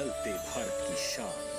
बदलते भारत की शान।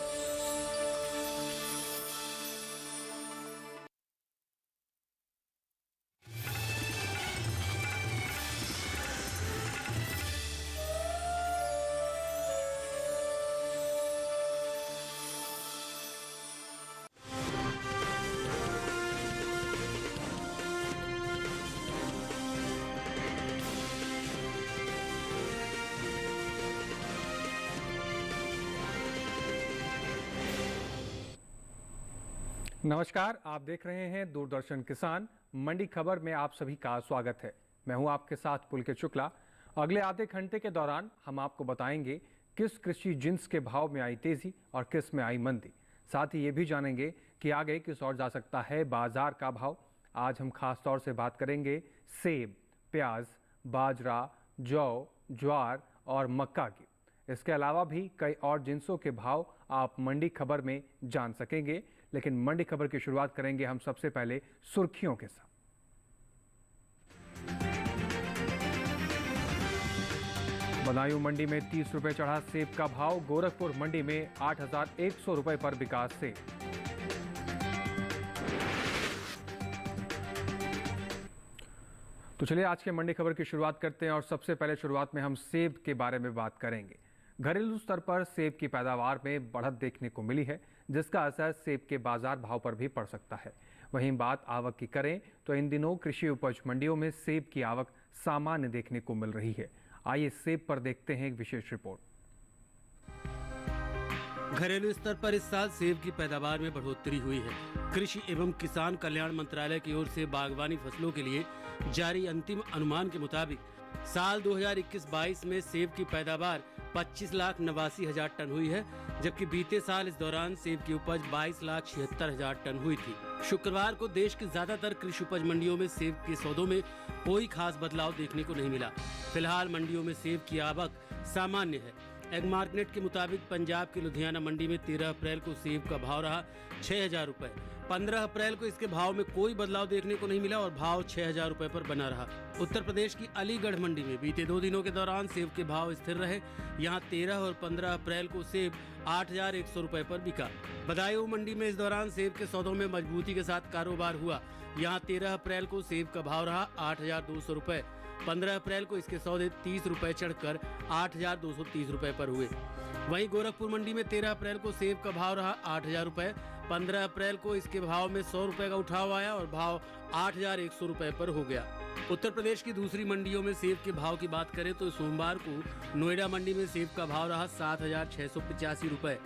नमस्कार, आप देख रहे हैं दूरदर्शन किसान। मंडी खबर में आप सभी का स्वागत है। मैं हूं आपके साथ पुलकित शुक्ला। अगले आधे घंटे के दौरान हम आपको बताएंगे किस कृषि जिन्स के भाव में आई तेजी और किस में आई मंदी। साथ ही ये भी जानेंगे कि आगे किस ओर जा सकता है बाजार का भाव। आज हम खास तौर से बात करेंगे सेब, प्याज, बाजरा, जौ, ज्वार और मक्का की। इसके अलावा भी कई और जिन्सों के भाव आप मंडी खबर में जान सकेंगे। लेकिन मंडी खबर की शुरुआत करेंगे हम सबसे पहले सुर्खियों के साथ। बदायूं मंडी में 30 रुपए चढ़ा सेब का भाव। गोरखपुर मंडी में 8,100 रुपए पर बिका सेब। तो चलिए आज के मंडी खबर की शुरुआत करते हैं और सबसे पहले शुरुआत में हम सेब के बारे में बात करेंगे। घरेलू स्तर पर सेब की पैदावार में बढ़त देखने को मिली है, जिसका असर सेब के बाजार भाव पर भी पड़ सकता है। वहीं बात आवक की करें तो इन दिनों कृषि उपज मंडियों में सेब की आवक सामान्य देखने को मिल रही है। आइए सेब पर देखते हैं एक विशेष रिपोर्ट। घरेलू स्तर पर इस साल सेब की पैदावार में बढ़ोतरी हुई है। कृषि एवं किसान कल्याण मंत्रालय की ओर से बागवानी फसलों के लिए जारी अंतिम अनुमान के मुताबिक साल 2021-22 में सेब की पैदावार 25,89,000 टन हुई है, जबकि बीते साल इस दौरान सेब की उपज 22,76,000 टन हुई थी। शुक्रवार को देश की ज्यादातर कृषि उपज मंडियों में सेब के सौदों में कोई खास बदलाव देखने को नहीं मिला। फिलहाल मंडियों में सेब की आवक सामान्य है। एग मार्केट के मुताबिक पंजाब की लुधियाना मंडी में 13 अप्रैल को सेब का भाव रहा 6,000 रुपए। 15 अप्रैल को इसके भाव में कोई बदलाव देखने को नहीं मिला और भाव 6,000 रुपए पर बना रहा। उत्तर प्रदेश की अलीगढ़ मंडी में बीते 2 दिनों के दौरान सेब के भाव स्थिर रहे। यहाँ 13 और 15 अप्रैल को सेब 8,100 रुपए पर बिका। बदायूं मंडी में इस दौरान सेब के सौदों में मजबूती के साथ कारोबार हुआ। यहाँ 13 अप्रैल को सेब का भाव रहा 8,200 रुपए। 15 अप्रैल को इसके सौदे 30 रुपए चढ़कर 8,230 रुपए पर हुए। वहीं गोरखपुर मंडी में 13 अप्रैल को सेब का भाव रहा 8,000 रुपए। 15 अप्रैल को इसके भाव में 100 रुपए का उठाव आया और भाव 8,100 रुपए पर हो गया। उत्तर प्रदेश की दूसरी मंडियों में सेब के भाव की बात करें तो सोमवार को नोएडा मंडी में सेब का भाव रहा 7,685 रुपए।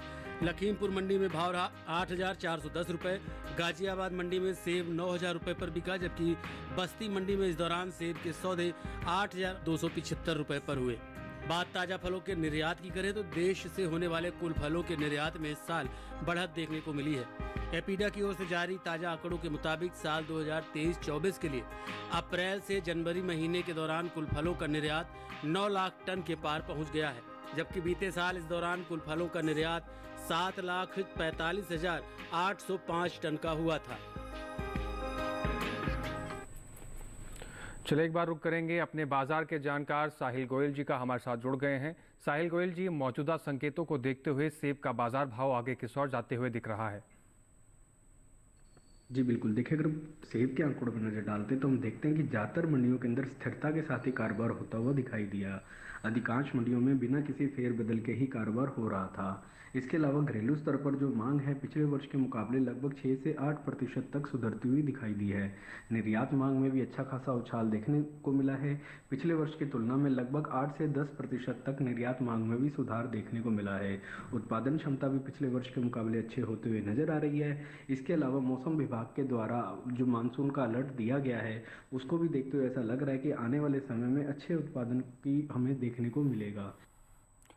लखीमपुर मंडी में भाव रहा 8,410 रुपए। गाजियाबाद मंडी में सेब 9,000 रुपए पर बिका, जबकि बस्ती मंडी में इस दौरान सेब के सौदे 8,275 रुपए पर हुए। बात ताजा फलों के निर्यात की करें तो देश से होने वाले कुल फलों के निर्यात में इस साल बढ़त देखने को मिली है। एपीडा की ओर से जारी ताजा आंकड़ों के मुताबिक साल 2023-24 के लिए अप्रैल से जनवरी महीने के दौरान कुल फलों का निर्यात 9 लाख टन के पार पहुंच गया है, जबकि बीते साल इस दौरान कुल फलों का निर्यात 7,45,805 टन का हुआ था। चलिए एक बार रुक करेंगे। अपने बाजार के जानकार साहिल गोयल जी का हमारे साथ जुड़ गए हैं। साहिल गोयल जी, मौजूदा संकेतों को देखते हुए सेब का बाजार भाव आगे किस ओर जाते हुए दिख रहा है? जी बिल्कुल, देखिए अगर सेब के आंकड़ों पर नजर डालते तो हम देखते हैं कि ज़्यादातर मंडियों के अंदर स्थिरता के साथ ही कारोबार होता हुआ दिखाई दिया। अधिकांश मंडियों में बिना किसी फेरबदल के ही कारोबार हो रहा था। इसके अलावा घरेलू स्तर पर जो मांग है पिछले वर्ष के मुकाबले लगभग 6 से 8% तक सुधरती हुई दिखाई दी है। निर्यात मांग में भी अच्छा खासा उछाल देखने को मिला है। पिछले वर्ष की तुलना में लगभग 8 से 10% तक निर्यात मांग में भी सुधार देखने को मिला है। उत्पादन क्षमता भी पिछले वर्ष के मुकाबले अच्छे होते हुए नजर आ रही है। इसके अलावा मौसम विभाग के द्वारा जो मानसून का अलर्ट दिया गया है उसको भी देखते हुए ऐसा लग रहा है कि आने वाले समय में अच्छे उत्पादन की हमें देखने को मिलेगा।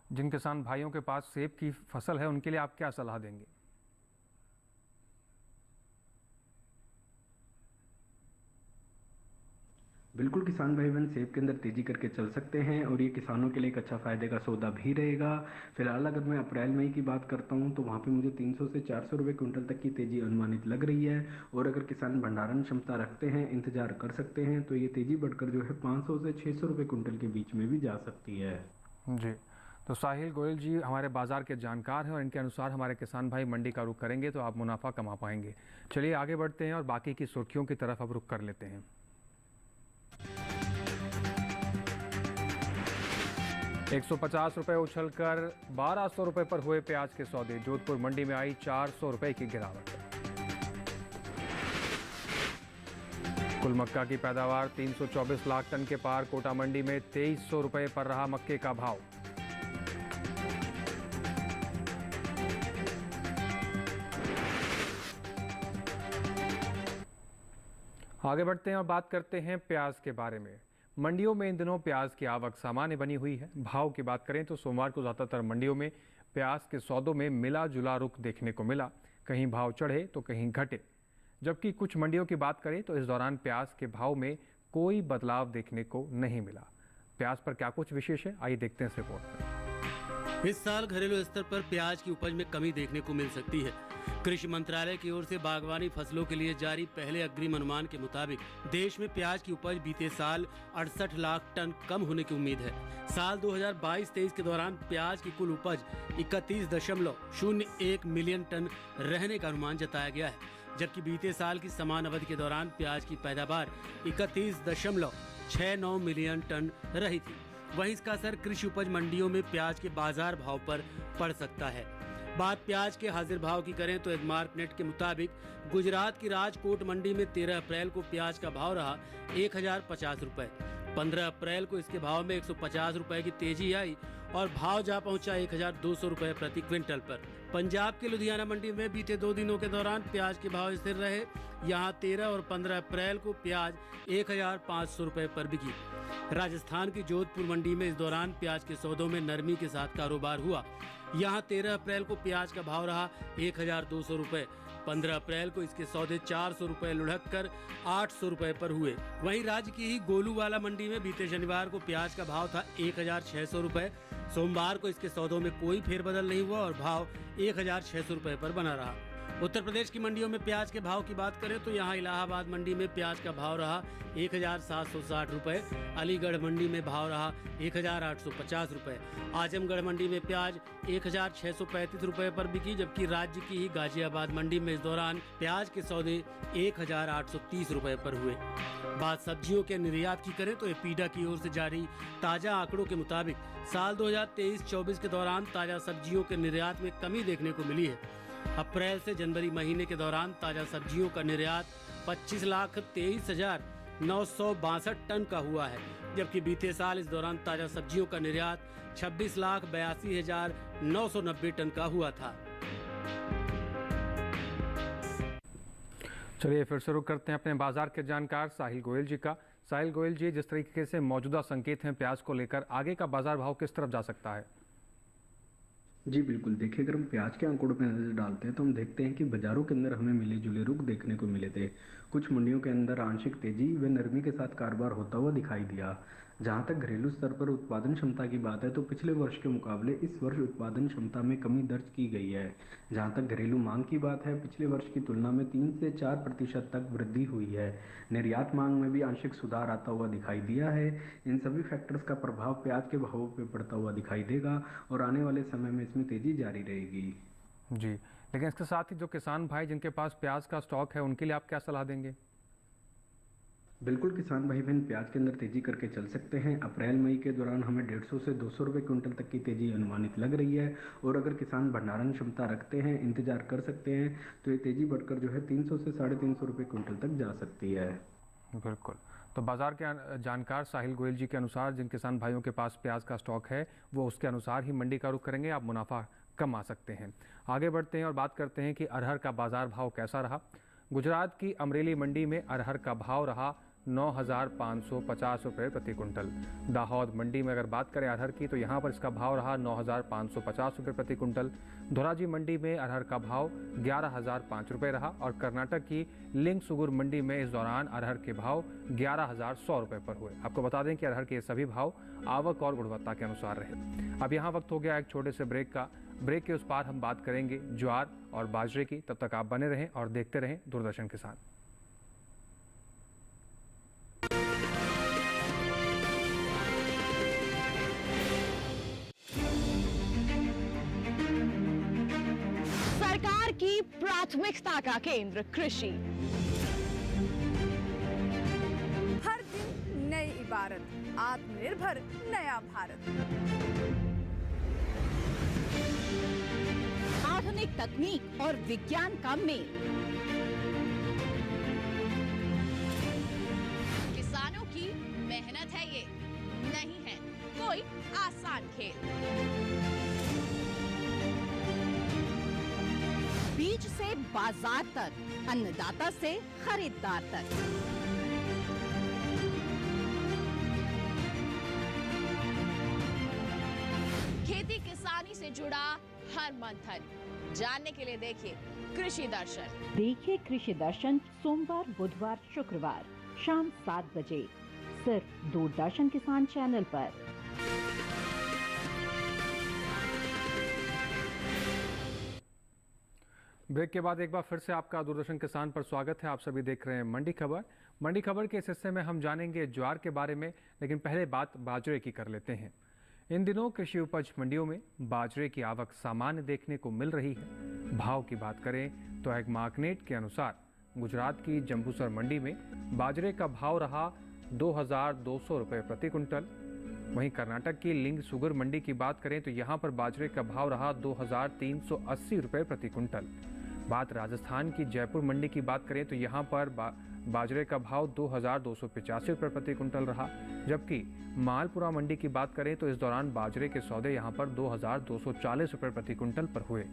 जिन किसान भाइयों के पास सेब की फसल है उनके लिए आप क्या सलाह देंगे? बिल्कुल, किसान भाई बहन सेब के अंदर तेजी करके चल सकते हैं और ये किसानों के लिए एक अच्छा फायदे का सौदा भी रहेगा। फिलहाल अगर मैं अप्रैल मई की बात करता हूं तो वहां पे मुझे 300 से 400 रुपये क्विंटल तक की तेजी अनुमानित लग रही है और अगर किसान भंडारण क्षमता रखते हैं, इंतजार कर सकते हैं तो ये तेजी बढ़कर जो है 500 से 600 रुपये क्विंटल के बीच में भी जा सकती है। जी, तो साहिल गोयल जी हमारे बाजार के जानकार हैं और इनके अनुसार हमारे किसान भाई मंडी का रुख करेंगे तो आप मुनाफा कमा पाएंगे। चलिए आगे बढ़ते हैं और बाकी की सुर्खियों की तरफ अब रुख कर लेते हैं। ₹150 उछलकर 1200 रुपए पर हुए प्याज के सौदे। जोधपुर मंडी में आई 400 रुपए की गिरावट। कुल मक्का की पैदावार 324 लाख टन के पार। कोटा मंडी में 2300 रुपए पर रहा मक्के का भाव। आगे बढ़ते हैं और बात करते हैं प्याज के बारे में। मंडियों में इन दिनों प्याज की आवक सामान्य बनी हुई है। भाव की बात करें तो सोमवार को ज़्यादातर मंडियों में प्याज के सौदों में मिला जुला रुख देखने को मिला। कहीं भाव चढ़े तो कहीं घटे। जबकि कुछ मंडियों की बात करें तो इस दौरान प्याज के भाव में कोई बदलाव देखने को नहीं मिला। प्याज पर क्या कुछ विशेष है, आइए देखते हैं इस रिपोर्ट में। इस साल घरेलू स्तर पर प्याज की उपज में कमी देखने को मिल सकती है। कृषि मंत्रालय की ओर से बागवानी फसलों के लिए जारी पहले अग्रिम अनुमान के मुताबिक देश में प्याज की उपज बीते साल 68 लाख टन कम होने की उम्मीद है। साल 2022-23 के दौरान प्याज की कुल उपज 31.01 मिलियन टन रहने का अनुमान जताया गया है, जबकि बीते साल की समान अवधि के दौरान प्याज की पैदावार 31.69 मिलियन टन रही थी। वहीं इसका असर कृषि उपज मंडियों में प्याज के बाजार भाव पर पड़ सकता है। बात प्याज के हाजिर भाव की करें तो एडमार्क नेट के मुताबिक गुजरात की राजकोट मंडी में 13 अप्रैल को प्याज का भाव रहा 1050 रुपए। 15 अप्रैल को इसके भाव में 150 रुपए की तेजी आई और भाव जा पहुंचा 1200 रुपए प्रति क्विंटल पर। पंजाब के लुधियाना मंडी में बीते 2 दिनों के दौरान प्याज के भाव स्थिर रहे। यहां 13 और 15 अप्रैल को प्याज 1500 रुपए पर बिकी। राजस्थान की जोधपुर मंडी में इस दौरान प्याज के सौदों में नरमी के साथ कारोबार हुआ। यहां 13 अप्रैल को प्याज का भाव रहा 1200 रुपए। 15 अप्रैल को इसके सौदे 400 रुपए लुढ़क कर 800 रुपए पर हुए। वहीं राज्य की ही गोलूवाला मंडी में बीते शनिवार को प्याज का भाव था 1600 रुपए। सोमवार को इसके सौदों में कोई फेरबदल नहीं हुआ और भाव 1600 रुपए पर बना रहा। उत्तर प्रदेश की मंडियों में प्याज के भाव की बात करें तो यहां इलाहाबाद मंडी में प्याज का भाव रहा 1760 रुपए। अलीगढ़ मंडी में भाव रहा 1850 रुपए। आजमगढ़ मंडी में प्याज 1635 रुपए पर बिकी, जबकि राज्य की ही गाजियाबाद मंडी में इस दौरान प्याज के सौदे 1830 रुपए पर हुए। बात सब्जियों के निर्यात की करें तो एपीडा की ओर से जारी ताजा आंकड़ों के मुताबिक साल 2023-24 के दौरान ताजा सब्जियों के निर्यात में कमी देखने को मिली है। अप्रैल से जनवरी महीने के दौरान ताजा सब्जियों का निर्यात 25,23,962 टन का हुआ है, जबकि बीते साल इस दौरान ताजा सब्जियों का निर्यात 26,82,990 टन का हुआ था। चलिए फिर शुरू करते हैं अपने बाजार के जानकार साहिल गोयल जी का। साहिल गोयल जी, जिस तरीके से मौजूदा संकेत हैं प्याज को लेकर, आगे का बाजार भाव किस तरफ जा सकता है? जी बिल्कुल, देखिए अगर हम प्याज के आंकड़ों पर नजर डालते हैं तो हम देखते हैं कि बाजारों के अंदर हमें मिले जुले रुख देखने को मिले थे। कुछ मंडियों के अंदर आंशिक तेजी व नरमी के साथ कारोबार होता हुआ दिखाई दिया। जहां तक घरेलू स्तर पर उत्पादन क्षमता की बात है तो पिछले वर्ष के मुकाबले इस वर्ष उत्पादन क्षमता में कमी दर्ज की गई है। जहां तक घरेलू मांग की बात है, पिछले वर्ष की तुलना में 3 से 4% तक वृद्धि हुई है। निर्यात मांग में भी आंशिक सुधार आता हुआ दिखाई दिया है। इन सभी फैक्टर्स का प्रभाव प्याज के भावों पर पड़ता हुआ दिखाई देगा और आने वाले समय में इसमें तेजी जारी रहेगी। जी, लेकिन इसके साथ ही जो किसान भाई जिनके पास प्याज का स्टॉक है उनके लिए आप क्या सलाह देंगे? बिल्कुल, किसान भाई बहन प्याज के अंदर तेजी करके चल सकते हैं। अप्रैल मई के दौरान हमें 150 से 200 रुपये क्विंटल तक की तेजी अनुमानित लग रही है और अगर किसान भंडारण क्षमता रखते हैं, इंतजार कर सकते हैं तो ये तेजी बढ़कर जो है 300 से 350 रुपये क्विंटल तक जा सकती है। बिल्कुल, तो बाजार के जानकार साहिल गोयल जी के अनुसार जिन किसान भाइयों के पास प्याज का स्टॉक है वो उसके अनुसार ही मंडी का रुख करेंगे, आप मुनाफा कमा सकते हैं। आगे बढ़ते हैं और बात करते हैं कि अरहर का बाजार भाव कैसा रहा। गुजरात की अमरेली मंडी में अरहर का भाव रहा 9,550 रुपये प्रति कुंटल। दाहोद मंडी में अगर बात करें अरहर की तो यहाँ पर इसका भाव रहा 9,550 रुपये प्रति कुंटल। धोराजी मंडी में अरहर का भाव 11,005 रुपये रहा और कर्नाटक की लिंगसुगुर मंडी में इस दौरान अरहर के भाव 11,100 रुपये पर हुए। आपको बता दें कि अरहर के सभी भाव आवक और गुणवत्ता के अनुसार रहे। अब यहाँ वक्त हो गया एक छोटे से ब्रेक का। ब्रेक के उस पार हम बात करेंगे ज्वार और बाजरे की। तब तक आप बने रहें और देखते रहें दूरदर्शन किसान। प्राथमिकता का केंद्र कृषि। हर दिन नई इबारत, आत्मनिर्भर नया भारत। आधुनिक तकनीक और विज्ञान का मेल। किसानों की मेहनत है ये, नहीं है कोई आसान खेल। बीज से बाजार तक, अन्नदाता से खरीदार तक। खेती किसानी से जुड़ा हर मंथन जानने के लिए देखिए कृषि दर्शन। देखिए कृषि दर्शन सोमवार, बुधवार, शुक्रवार शाम 7 बजे सिर्फ दूरदर्शन किसान चैनल पर। ब्रेक के बाद एक बार फिर से आपका दूरदर्शन किसान पर स्वागत है। आप सभी देख रहे हैं मंडी खबर। मंडी खबर के इस हिस्से में हम जानेंगे ज्वार के बारे में, लेकिन पहले बात बाजरे की कर लेते हैं। इन दिनों कृषि उपज मंडियों में बाजरे की आवक सामान्य देखने को मिल रही है। भाव की बात करें तो एग मार्केट के अनुसार गुजरात की जंबूसर मंडी में बाजरे का भाव रहा 2,200 रुपये प्रति कुंटल। वहीं कर्नाटक की लिंग सुगर मंडी की बात करें तो यहाँ पर बाजरे का भाव रहा 2,380 रुपये प्रति कुंटल। बात राजस्थान की जयपुर मंडी की बात करें तो यहाँ पर बाजरे का भाव 2,285 रुपये प्रति कुंटल रहा। जबकि मालपुरा मंडी की बात करें तो इस दौरान बाजरे के सौदे यहाँ पर 2,240 रुपये प्रति कुंटल पर हुए।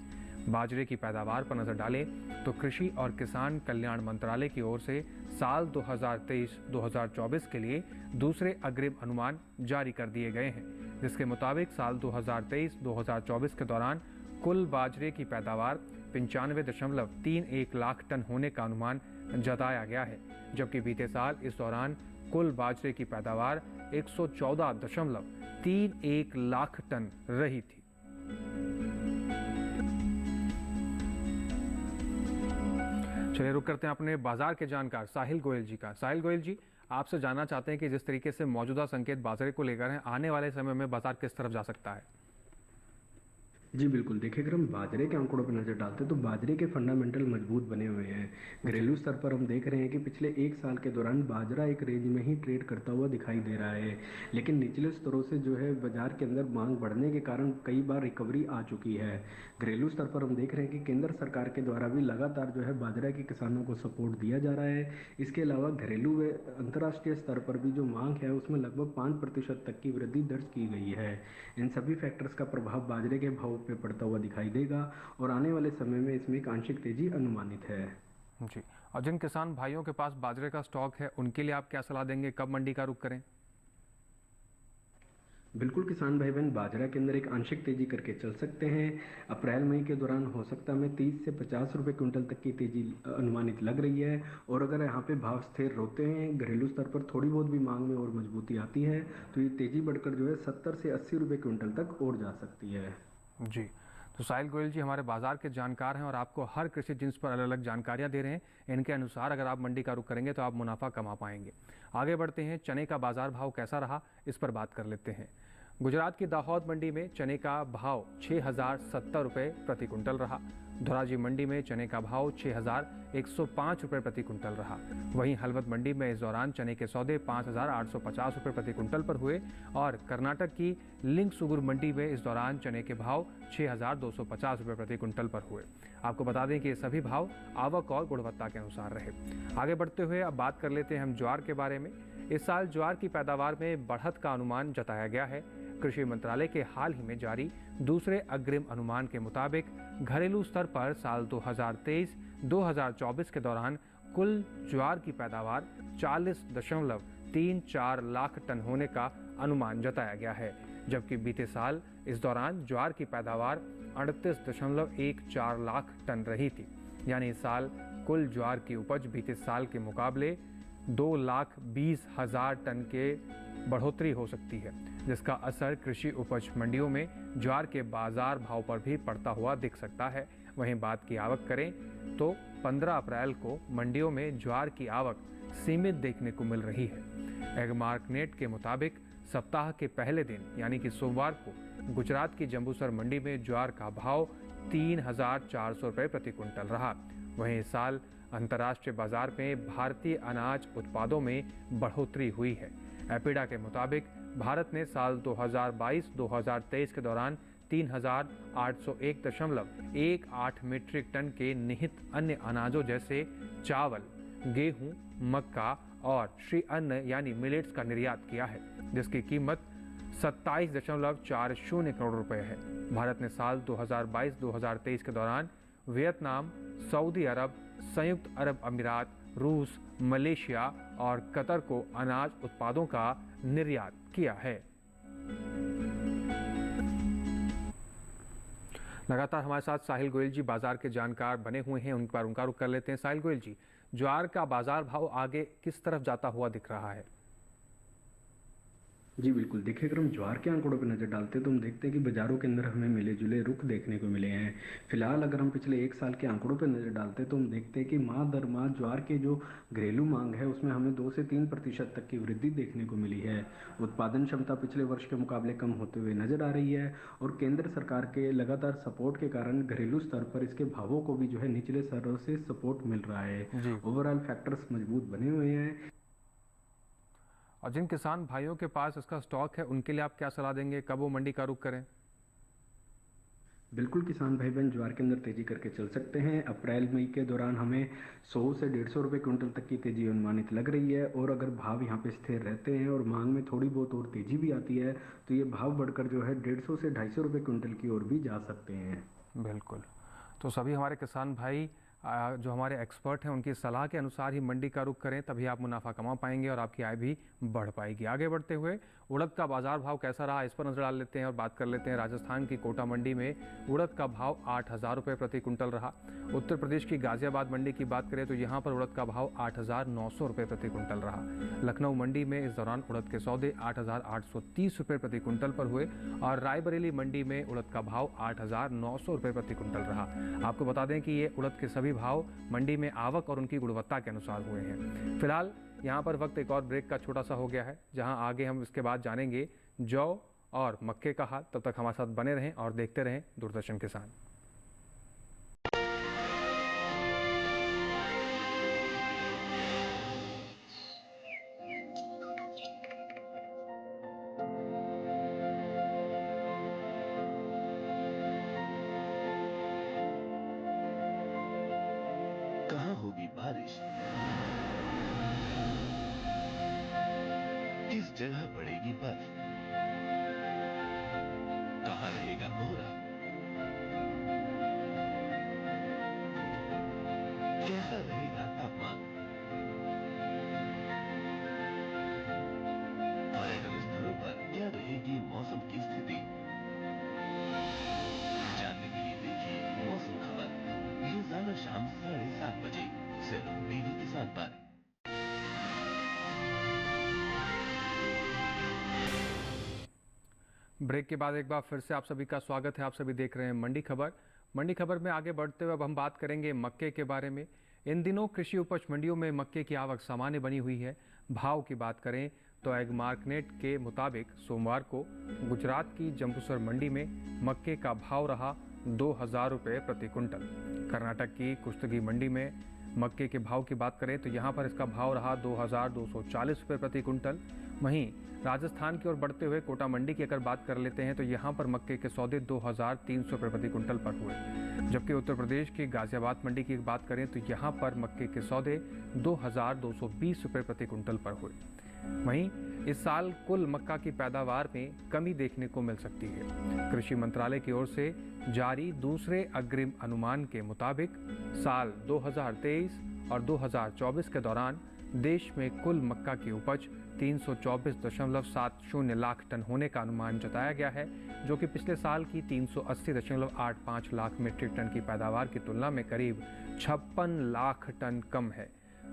बाजरे की पैदावार पर नजर डालें तो कृषि और किसान कल्याण मंत्रालय की ओर से साल 2023-2024 के लिए दूसरे अग्रिम अनुमान जारी कर दिए गए हैं, जिसके मुताबिक साल 2023-2024 के दौरान कुल बाजरे की पैदावार 95.31 लाख टन होने का अनुमान जताया गया है। जबकि बीते साल इस दौरान कुल बाजरे की पैदावार 114.31 लाख टन रही थी। चलिए रुक करते हैं अपने बाजार के जानकार साहिल गोयल जी का। साहिल गोयल जी, आपसे जानना चाहते हैं कि जिस तरीके से मौजूदा संकेत बाजरे को लेकर हैं, आने वाले समय में बाजार किस तरफ जा सकता है? जी बिल्कुल, देखिए अगर हम बाजरे के आंकड़ों पर नज़र डालते हैं तो बाजरे के फंडामेंटल मजबूत बने हुए हैं। घरेलू स्तर पर हम देख रहे हैं कि पिछले एक साल के दौरान बाजरा एक रेंज में ही ट्रेड करता हुआ दिखाई दे रहा है, लेकिन निचले स्तरों से जो है बाजार के अंदर मांग बढ़ने के कारण कई बार रिकवरी आ चुकी है। घरेलू स्तर पर हम देख रहे हैं कि केंद्र सरकार के द्वारा भी लगातार जो है बाजरा के किसानों को सपोर्ट दिया जा रहा है। इसके अलावा घरेलू व अंतर्राष्ट्रीय स्तर पर भी जो मांग है उसमें लगभग 5% तक की वृद्धि दर्ज की गई है। इन सभी फैक्टर्स का प्रभाव बाजरे के भाव पे पड़ता हुआ दिखाई देगा और आने वाले समय में इसमें एक आंशिक तेजी अनुमानित है। जी, और जिन किसान भाइयों के पास बाजरे का स्टॉक है उनके लिए आप क्या सलाह देंगे, कब मंडी का रुख करें? बिल्कुल, किसान भाई बहन बाजरा के अंदर एक आंशिक तेजी करके चल सकते हैं। अप्रैल मई के दौरान हो सकता है 30 से 50 रुपये क्विंटल तक की तेजी अनुमानित लग रही है। और अगर यहाँ पे भाव स्थिर होते हैं, घरेलू स्तर पर थोड़ी बहुत भी मांग में और मजबूती आती है तो ये तेजी बढ़कर जो है 70 से 80 रुपये क्विंटल तक और जा सकती है। जी, तो साहिल गोयल जी हमारे बाजार के जानकार हैं और आपको हर कृषि जिन्स पर अलग अलग जानकारियां दे रहे हैं। इनके अनुसार अगर आप मंडी का रुख करेंगे तो आप मुनाफा कमा पाएंगे। आगे बढ़ते हैं, चने का बाजार भाव कैसा रहा इस पर बात कर लेते हैं। गुजरात की दाहोद मंडी में चने का भाव 6,070 रुपये प्रति कुंटल रहा। धोराजी मंडी में चने का भाव 6,105 रुपये प्रति कुंटल रहा। वहीं हलवद मंडी में इस दौरान चने के सौदे 5,850 रुपये प्रति कुंटल पर हुए और कर्नाटक की लिंग सुगुर मंडी में इस दौरान चने के भाव 6,250 रुपये प्रति कुंटल पर हुए। आपको बता दें कि ये सभी भाव आवक और गुणवत्ता के अनुसार रहे। आगे बढ़ते हुए अब बात कर लेते हैं हम ज्वार के बारे में। इस साल ज्वार की पैदावार में बढ़त का अनुमान जताया गया है। कृषि मंत्रालय के हाल ही में जारी दूसरे अग्रिम अनुमान के मुताबिक घरेलू स्तर पर साल 2023-2024 के दौरान कुल ज्वार की पैदावार 40.34 लाख टन होने का अनुमान जताया गया है। जबकि बीते साल इस दौरान ज्वार की पैदावार 38.14 लाख टन रही थी। यानी इस साल कुल ज्वार की उपज बीते साल के मुकाबले 2,20,000 टन के बढ़ोतरी हो सकती है, जिसका असर कृषि उपज मंडियों में ज्वार के बाजार भाव पर भी पड़ता हुआ दिख सकता है। वहीं बात की आवक करें तो 15 अप्रैल को मंडियों में ज्वार की आवक सीमित देखने को मिल रही है। एग मार्केट के मुताबिक सप्ताह के पहले दिन यानी कि सोमवार को गुजरात की जंबूसर मंडी में ज्वार का भाव 3,400 रुपये प्रति कुंटल रहा। वहीं इस साल अंतर्राष्ट्रीय बाजार में भारतीय अनाज उत्पादों में बढ़ोतरी हुई है। एपिडा के मुताबिक भारत ने साल 2022-2023 के दौरान 3,801.18 मीट्रिक टन के निहित अन्य अनाजों जैसे चावल, गेहूं, मक्का और श्री अन्न यानी मिलेट्स का निर्यात किया है, जिसकी कीमत 27.40 करोड़ रुपए है। भारत ने साल 2022-2023 के दौरान वियतनाम, सऊदी अरब, संयुक्त अरब अमीरात, रूस, मलेशिया और कतर को अनाज उत्पादों का निर्यात किया है। लगातार हमारे साथ साहिल गोयल जी बाजार के जानकार बने हुए हैं, उन पर उनका रुख कर लेते हैं। साहिल गोयल जी, ज्वार का बाजार भाव आगे किस तरफ जाता हुआ दिख रहा है? जी बिल्कुल, देखिए अगर हम ज्वार के आंकड़ों पर नज़र डालते हैं तो हम देखते हैं कि बाज़ारों के अंदर हमें मिले जुले रुख देखने को मिले हैं। फिलहाल अगर हम पिछले एक साल के आंकड़ों पर नज़र डालते हैं तो हम देखते हैं कि माह दर माह ज्वार के जो घरेलू मांग है उसमें हमें 2 से 3% तक की वृद्धि देखने को मिली है। उत्पादन क्षमता पिछले वर्ष के मुकाबले कम होते हुए नजर आ रही है और केंद्र सरकार के लगातार सपोर्ट के कारण घरेलू स्तर पर इसके भावों को भी जो है निचले स्तरों से सपोर्ट मिल रहा है। ओवरऑल फैक्टर्स मजबूत बने हुए हैं। और जिन किसान भाइयों के पास इसका स्टॉक है उनके लिए आप क्या सलाह देंगे, कब वो मंडी का रुख करें? बिल्कुल, किसान भाई बहन ज्वार के अंदर तेजी करके चल सकते हैं। अप्रैल मई के दौरान हमें 100 से 150 रुपये क्विंटल तक की तेजी अनुमानित लग रही है और अगर भाव यहाँ पे स्थिर रहते हैं और मांग में थोड़ी बहुत और तेजी भी आती है तो ये भाव बढ़कर जो है 150 से 250 रुपये क्विंटल की ओर भी जा सकते हैं। बिल्कुल, तो सभी हमारे किसान भाई जो हमारे एक्सपर्ट हैं उनकी सलाह के अनुसार ही मंडी का रुख करें, तभी आप मुनाफा कमा पाएंगे और आपकी आय भी बढ़ पाएगी। आगे बढ़ते हुए उड़द का बाजार भाव कैसा रहा इस पर नजर डाल लेते हैं और बात कर लेते हैं। राजस्थान की कोटा मंडी में उड़द का भाव 8,000 रुपये प्रति कुंटल रहा। उत्तर प्रदेश की गाजियाबाद मंडी की बात करें तो यहाँ पर उड़द का भाव 8,900 रुपये प्रति कुंटल रहा। लखनऊ मंडी में इस दौरान उड़द के सौदे 8,830 रुपये प्रति कुंटल पर हुए और रायबरेली मंडी में उड़द का भाव 8,900 रुपये प्रति कुंटल रहा। आपको बता दें कि ये उड़द के सभी भाव मंडी में आवक और उनकी गुणवत्ता के अनुसार हुए हैं। फिलहाल यहाँ पर वक्त एक और ब्रेक का छोटा सा हो गया है, जहाँ आगे हम इसके बाद जानेंगे जौ और मक्के का हाल। तब तक हमारे साथ बने रहें और देखते रहें दूरदर्शन किसान। कहाँ होगी बारिश, किस जगह पड़ेगी बर्फ, कहाँ रहेगा कोहरा, कैसा रहेगा तापमान, पर्यटन स्थलों पर क्या रहेगी मौसम की स्थिति। जानने के लिए देखिए मौसम खबर रोजाना शाम 7:30 बजे सिर्फ डीडी किसान पर। ब्रेक के बाद एक बार फिर से आप सभी का स्वागत है। आप सभी देख रहे हैं मंडी खबर। मंडी खबर में आगे बढ़ते हुए अब हम बात करेंगे मक्के के बारे में। इन दिनों कृषि उपज मंडियों में मक्के की आवक सामान्य बनी हुई है। भाव की बात करें तो एग मार्केट के मुताबिक सोमवार को गुजरात की जम्बूसर मंडी में मक्के का भाव रहा 2,000 रुपये प्रति कुंटल। कर्नाटक की कुश्तगी मंडी में मक्के के भाव की बात करें तो यहाँ पर इसका भाव रहा 2,240 रुपये प्रति कुंटल। वहीं राजस्थान की ओर बढ़ते हुए कोटा मंडी की अगर बात कर लेते हैं तो यहाँ पर मक्के के सौदे 2,300 रुपये प्रति कुंटल पर हुए। जबकि उत्तर प्रदेश की गाजियाबाद मंडी की बात करें तो यहाँ पर मक्के के सौदे 2,220 रुपये प्रति कुंटल पर हुए। वहीं इस साल कुल मक्का की पैदावार में कमी देखने को मिल सकती है। कृषि मंत्रालय की ओर से जारी दूसरे अग्रिम अनुमान के मुताबिक साल 2023 और 2024 के दौरान देश में कुल मक्का की उपज 324.70 लाख टन होने का अनुमान जताया गया है, जो कि पिछले साल की 380.85 लाख मीट्रिक टन की पैदावार की तुलना में करीब 56 लाख टन कम है।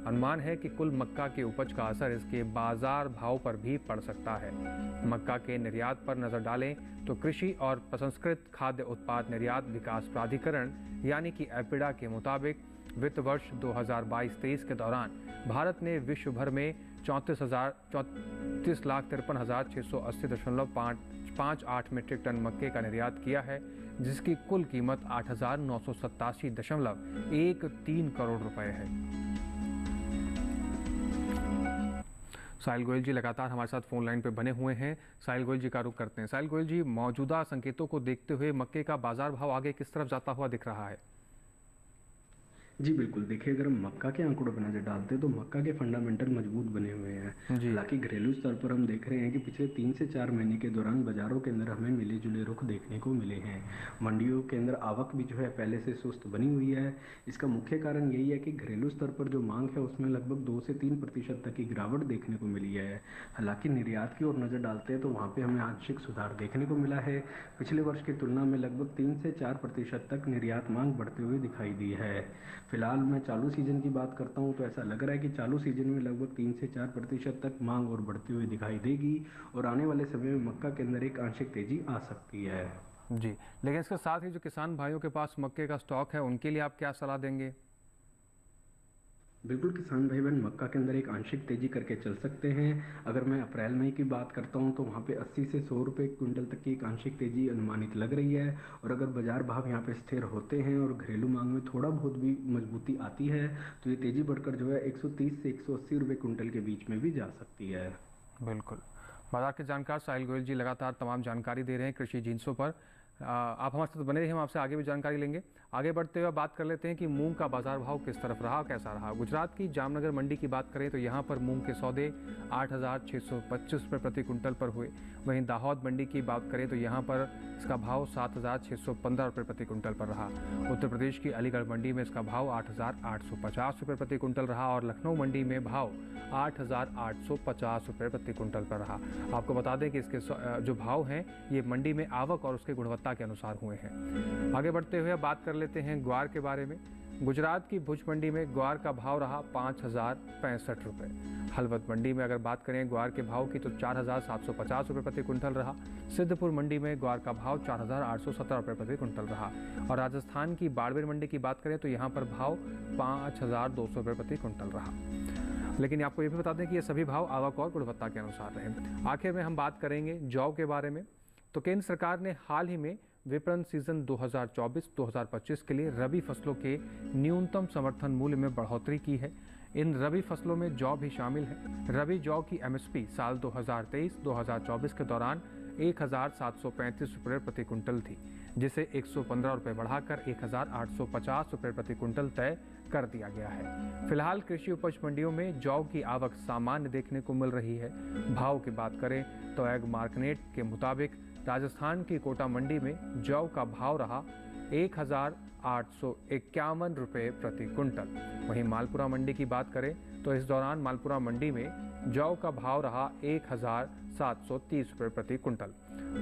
अनुमान है कि कुल मक्का की उपज का असर इसके बाजार भाव पर भी पड़ सकता है। मक्का के निर्यात पर नजर डालें तो कृषि और प्रसंस्कृत खाद्य उत्पाद निर्यात विकास प्राधिकरण यानी कि एपिडा के मुताबिक वित्त वर्ष 2022-23 के दौरान भारत ने विश्व भर में 34,53,680.5 5.58 मीट्रिक टन मक्के का निर्यात किया है, जिसकी कुल कीमत 8,987.13 करोड़ रुपए है। साहिल गोयल जी लगातार हमारे साथ फोन लाइन पे बने हुए हैं। साहिल गोयल जी का रुख करते हैं। साहिल गोयल जी, मौजूदा संकेतों को देखते हुए मक्के का बाजार भाव आगे किस तरफ जाता हुआ दिख रहा है? जी बिल्कुल, देखिए अगर हम मक्का के आंकड़ों पर नजर डालते हैं तो मक्का के फंडामेंटल मजबूत बने हुए हैं। हालांकि घरेलू स्तर पर हम देख रहे हैं कि पिछले 3 से 4 महीने के दौरान बाजारों के अंदर हमें मिले जुले रुख देखने को मिले हैं। मंडियों के अंदर आवक भी जो है पहले से सुस्त बनी हुई है। इसका मुख्य कारण यही है कि घरेलू स्तर पर जो मांग है उसमें लगभग 2 से 3% तक की गिरावट देखने को मिली है। हालांकि निर्यात की ओर नजर डालते हैं तो वहाँ पे हमें आंशिक सुधार देखने को मिला है। पिछले वर्ष की तुलना में लगभग 3 से 4% तक निर्यात मांग बढ़ते हुए दिखाई दी है। फिलहाल मैं चालू सीजन की बात करता हूं तो ऐसा लग रहा है कि चालू सीजन में लगभग 3 से 4% तक मांग और बढ़ती हुई दिखाई देगी और आने वाले समय में मक्का के अंदर एक आंशिक तेजी आ सकती है। जी, लेकिन इसके साथ ही जो किसान भाइयों के पास मक्के का स्टॉक है उनके लिए आप क्या सलाह देंगे? बिल्कुल, किसान भाई बहन मक्का के अंदर एक आंशिक तेजी करके चल सकते हैं। अगर मैं अप्रैल मई की बात करता हूं तो वहां पे 80 से 100 रुपये क्विंटल तक की एक आंशिक तेजी अनुमानित लग रही है। और अगर बाजार भाव यहां पे स्थिर होते हैं और घरेलू मांग में थोड़ा बहुत भी मजबूती आती है तो ये तेजी बढ़कर जो है 130 से 180 रुपये क्विंटल के बीच में भी जा सकती है। बिल्कुल, बाजार के जानकार साहिल गोयल जी लगातार तमाम जानकारी दे रहे हैं कृषि जिन्सों पर। आप हमारे साथ बने रहिए, हम आपसे आगे भी जानकारी लेंगे। आगे बढ़ते हुए बात कर लेते हैं कि मूंग का बाजार भाव किस तरफ रहा, कैसा रहा। गुजरात की जामनगर मंडी की बात करें तो यहाँ पर मूंग के सौदे 8,625 रुपये प्रति कुंटल पर हुए। वहीं दाहोद मंडी की बात करें तो यहाँ पर इसका भाव 7,615 रुपये प्रति कुंटल पर रहा। उत्तर प्रदेश की अलीगढ़ मंडी में इसका भाव 8,850 रुपये प्रति कुंटल रहा और लखनऊ मंडी में भाव 8,850 रुपये प्रति कुंटल पर रहा। आपको बता दें कि इसके जो भाव हैं ये मंडी में आवक और उसके गुणवत्ता के अनुसार हुए हैं। आगे बढ़ते हुए बात कर लेते हैं ग्वार के बारे में। गुजरात की भुज मंडी में ग्वार का भाव रहा 5,065 रुपये। हलवद मंडी में अगर बात करें ग्वार के भाव की तो 4,750 रुपये प्रति कुंटल रहा। सिद्धपुर मंडी में ग्वार का भाव 4,817 रुपये प्रति कुंटल रहा। और राजस्थान की बाड़मेर मंडी की बात करें तो यहाँ पर भाव 5,200 रुपये प्रति कुंटल रहा। लेकिन आपको ये भी बता दें कि ये सभी भाव आवक और गुणवत्ता के अनुसार रहे। आखिर में हम बात करेंगे जौ के बारे में। तो केंद्र सरकार ने हाल ही में विपणन सीजन 2024-2025 के लिए रबी फसलों के न्यूनतम समर्थन मूल्य में बढ़ोतरी की है। इन रबी फसलों में जौ भी शामिल है। रबी जौ की एमएसपी साल 2023-2024 के दौरान 1,735 रुपये प्रति कुंटल थी, जिसे 115 रुपये बढ़ाकर 1,850 रुपये प्रति कुंटल तय कर दिया गया है। फिलहाल कृषि उपज मंडियों में जौ की आवक सामान्य देखने को मिल रही है। भाव की बात करें तो एग मार्केट के मुताबिक राजस्थान की कोटा मंडी में जौ का भाव रहा 1,851 रुपये प्रति कुंटल। वहीं मालपुरा मंडी की बात करें तो इस दौरान मालपुरा मंडी में जौ का भाव रहा 1,730 रुपये प्रति कुंटल।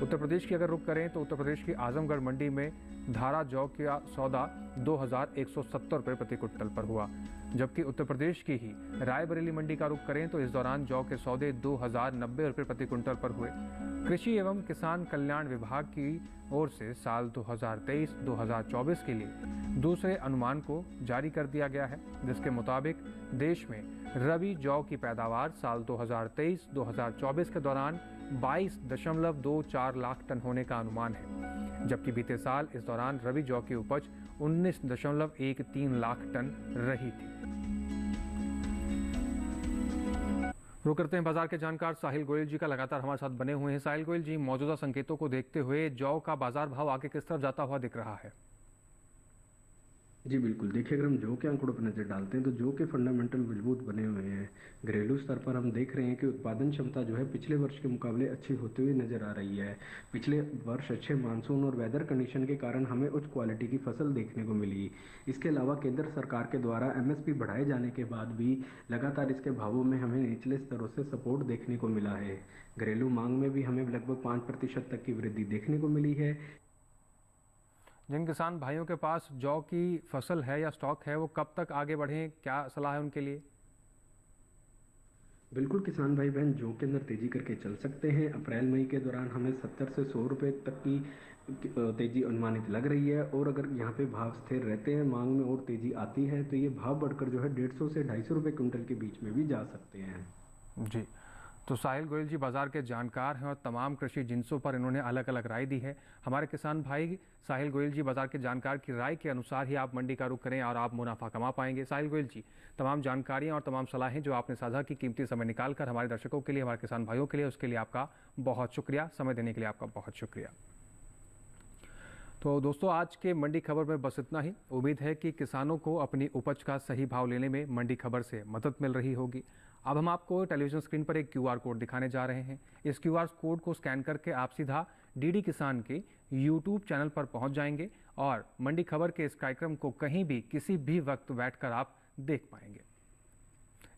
उत्तर प्रदेश की अगर रुख करें तो उत्तर प्रदेश की आजमगढ़ मंडी में धारा जौ का सौदा 2,170 रुपये प्रति कुंटल पर हुआ। जबकि उत्तर प्रदेश की ही रायबरेली मंडी का रुख करें तो इस दौरान जौ के सौदे 2,090 रुपये प्रति कुंटल पर हुए। कृषि एवं किसान कल्याण विभाग की ओर से साल 2023-2024 के लिए दूसरे अनुमान को जारी कर दिया गया है, जिसके मुताबिक देश में रबी जौ की पैदावार साल 2023-2024 के दौरान 22.24 लाख टन होने का अनुमान है। जबकि बीते साल इस दौरान रबी जौ की उपज 19.13 लाख टन रही थी। रुक करते हैं बाजार के जानकार साहिल गोयल जी का, लगातार हमारे साथ बने हुए हैं। साहिल गोयल जी, मौजूदा संकेतों को देखते हुए जौ का बाजार भाव आगे किस तरफ जाता हुआ दिख रहा है? जी बिल्कुल, देखिए अगर हम जौ के आंकड़ों पर नजर डालते हैं तो जौ के फंडामेंटल मजबूत बने हुए हैं। घरेलू स्तर पर हम देख रहे हैं कि उत्पादन क्षमता जो है पिछले वर्ष के मुकाबले अच्छी होती हुई नजर आ रही है। पिछले वर्ष अच्छे मानसून और वेदर कंडीशन के कारण हमें उच्च क्वालिटी की फसल देखने को मिली। इसके अलावा केंद्र सरकार के द्वारा एमएसपी बढ़ाए जाने के बाद भी लगातार इसके भावों में हमें निचले स्तरों से सपोर्ट देखने को मिला है। घरेलू मांग में भी हमें लगभग 5% तक की वृद्धि देखने को मिली है। जिन किसान भाइयों के पास जौ की फसल है या स्टॉक है वो कब तक आगे बढ़ें, क्या सलाह है उनके लिए? बिल्कुल, किसान भाई बहन जौ के अंदर तेजी करके चल सकते हैं। अप्रैल मई के दौरान हमें 70 से 100 रुपये तक की तेजी अनुमानित लग रही है और अगर यहाँ पे भाव स्थिर रहते हैं, मांग में और तेजी आती है तो ये भाव बढ़कर जो है 150 से 250 रुपये कुंटल के बीच में भी जा सकते हैं। जी, तो साहिल गोयल जी बाजार के जानकार हैं और तमाम कृषि जिन्सों पर इन्होंने अलग अलग राय दी है। हमारे किसान भाई साहिल गोयल जी बाजार के जानकार की राय के अनुसार ही आप मंडी का रुख करें और आप मुनाफा कमा पाएंगे। साहिल गोयल जी, तमाम जानकारियां और तमाम सलाहें जो आपने साझा की, कीमती समय निकालकर हमारे दर्शकों के लिए, हमारे किसान भाइयों के लिए, उसके लिए आपका बहुत शुक्रिया। समय देने के लिए आपका बहुत शुक्रिया। तो दोस्तों, आज के मंडी खबर में बस इतना ही। उम्मीद है कि किसानों को अपनी उपज का सही भाव लेने में मंडी खबर से मदद मिल रही होगी। अब हम आपको टेलीविजन स्क्रीन पर एक QR कोड दिखाने जा रहे हैं। इस QR कोड को स्कैन करके आप सीधा DD किसान के YouTube चैनल पर पहुंच जाएंगे और मंडी खबर के इस कार्यक्रम को कहीं भी किसी भी वक्त बैठकर आप देख पाएंगे।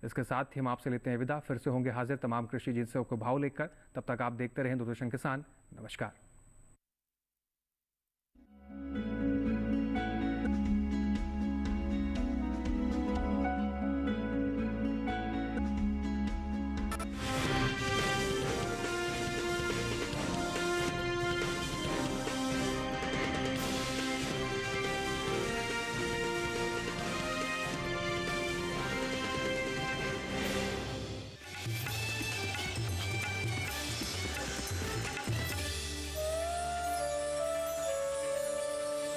इसके साथ ही हम आपसे लेते हैं विदा। फिर से होंगे हाजिर तमाम कृषि जिन्सों को भाव लेकर। तब तक आप देखते रहें दूरदर्शन किसान। नमस्कार।